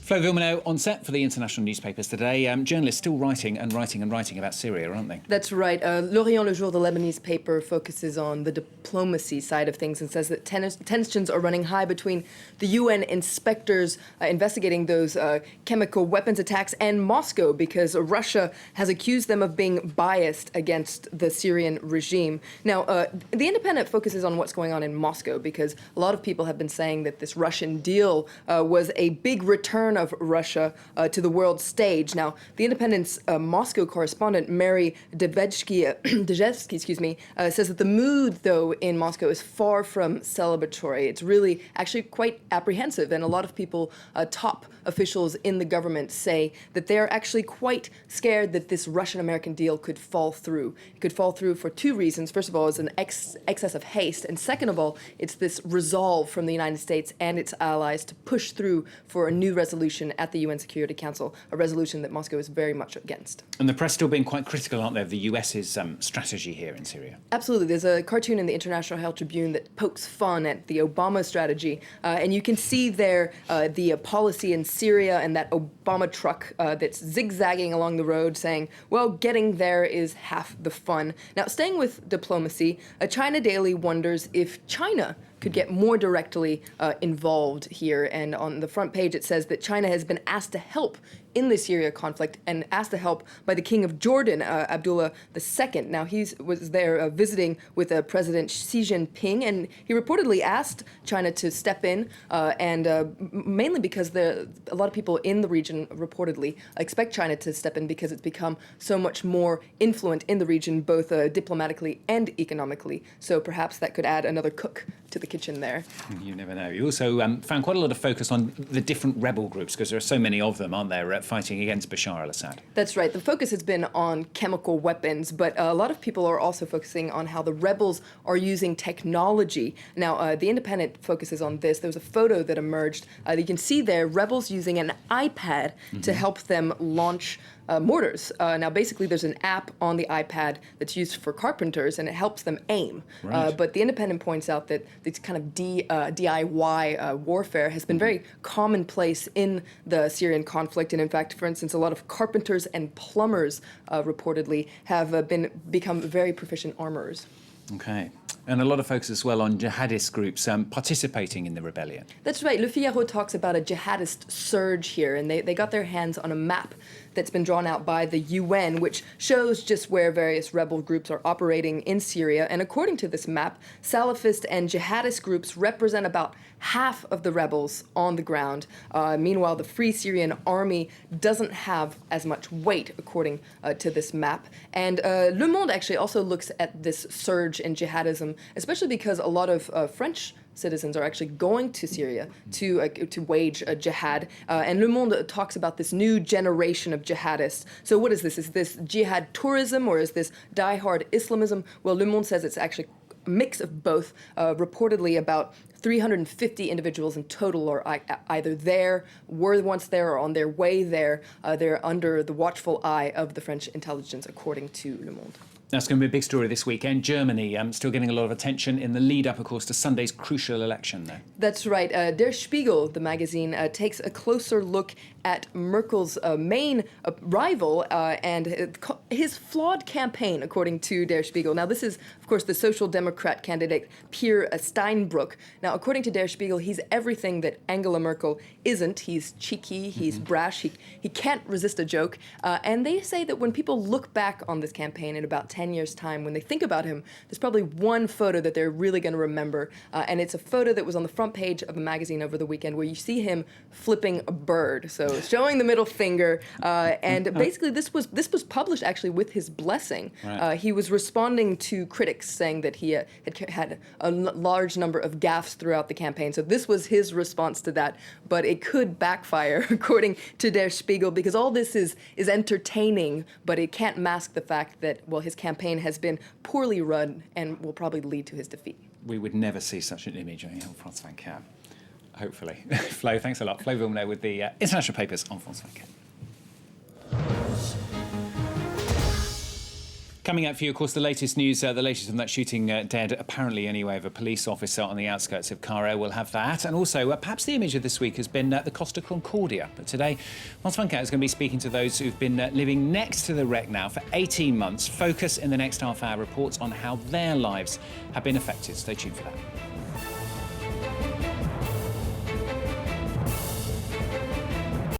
Flo Villeneuve on set for the international newspapers today. Journalists still writing and writing and writing about Syria, aren't they? That's right. L'Orient Le Jour, the Lebanese paper, focuses on the diplomacy side of things and says that tensions are running high between the UN inspectors investigating those chemical weapons attacks and Moscow, because Russia has accused them of being biased against the Syrian regime. Now, The Independent focuses on what's going on in Moscow, because a lot of people have been saying that this Russian deal was a big return of Russia to the world stage. Now, The Independent's Moscow correspondent, Mary Dejevsky, says that the mood, though, in Moscow is far from celebratory. It's really actually quite apprehensive, and a lot of people, top officials in the government, say that they're actually quite scared that this Russian-American deal could fall through. It could fall through for two reasons. First of all, it's an excess of haste, and second of all, it's this resolve from the United States and its allies to push through for a new resolution at the UN Security Council, a resolution that Moscow is very much against. And the press still being quite critical, aren't they, of the US's strategy here in Syria? Absolutely. There's a cartoon in the International Herald Tribune that pokes fun at the Obama strategy, and you can see there the policy in Syria and that Obama truck that's zigzagging along the road saying, well, getting there is half the fun. Now, staying with diplomacy, China Daily wonders if China could get more directly involved here. And on the front page, it says that China has been asked to help in the Syria conflict and asked to help by the King of Jordan, Abdullah II. Now, he was there visiting with President Xi Jinping, and he reportedly asked China to step in, mainly because a lot of people in the region reportedly expect China to step in because it's become so much more influent in the region, both diplomatically and economically. So perhaps that could add another cook to the kitchen there. You never know. You also found quite a lot of focus on the different rebel groups, because there are so many of them, aren't there, fighting against Bashar al-Assad. That's right. The focus has been on chemical weapons, but a lot of people are also focusing on how the rebels are using technology. Now, The Independent focuses on this. There was a photo that emerged. You can see there rebels using an iPad to help them launch mortars. Now, basically, there's an app on the iPad that's used for carpenters, and it helps them aim. Right. But The Independent points out that this kind of DIY warfare has been very commonplace in the Syrian conflict. And in fact, for instance, a lot of carpenters and plumbers reportedly have become very proficient armorers. Okay. And a lot of focus as well on jihadist groups participating in the rebellion. That's right. Le Figaro talks about a jihadist surge here, and they got their hands on a map that's been drawn out by the UN, which shows just where various rebel groups are operating in Syria. And according to this map, Salafist and jihadist groups represent about half of the rebels on the ground. Meanwhile, the Free Syrian Army doesn't have as much weight, according to this map. And Le Monde actually also looks at this surge in jihadism, especially because a lot of French citizens are actually going to Syria to wage a jihad. And Le Monde talks about this new generation of jihadists. So what is this? Is this jihad tourism, or is this die-hard Islamism? Well, Le Monde says it's actually a mix of both. Reportedly about 350 individuals in total are either were once there, or on their way there. They're under the watchful eye of the French intelligence, according to Le Monde. That's going to be a big story this weekend. Germany still getting a lot of attention in the lead-up, of course, to Sunday's crucial election there. That's right. Der Spiegel, the magazine, takes a closer look at Merkel's main rival and his flawed campaign, according to Der Spiegel. Now, this is, of course, the Social Democrat candidate, Pierre Steinbrück. Now, according to Der Spiegel, he's everything that Angela Merkel isn't. He's cheeky, he's brash, he can't resist a joke. And they say that when people look back on this campaign in about 10 years' time, when they think about him, there's probably one photo that they're really going to remember. And it's a photo that was on the front page of a magazine over the weekend where you see him flipping a bird. So showing the middle finger. And basically this was published actually with his blessing. Right. He was responding to critics saying that he had a large number of gaffes throughout the campaign. So this was his response to that. But it could backfire, according to Der Spiegel, because all this is entertaining, but it can't mask the fact that, well, his campaign has been poorly run and will probably lead to his defeat. We would never see such an image on France 24. Hopefully. Flo, thanks a lot. Flo Villeneuve with the international papers on France 24. Coming up for you, of course, the latest news, the latest from that shooting dead, apparently anyway, of a police officer on the outskirts of Cairo. We'll have that. And also, perhaps the image of this week has been the Costa Concordia. But today, Hans Funke is going to be speaking to those who've been living next to the wreck now for 18 months. Focus in the next half hour reports on how their lives have been affected. Stay tuned for that.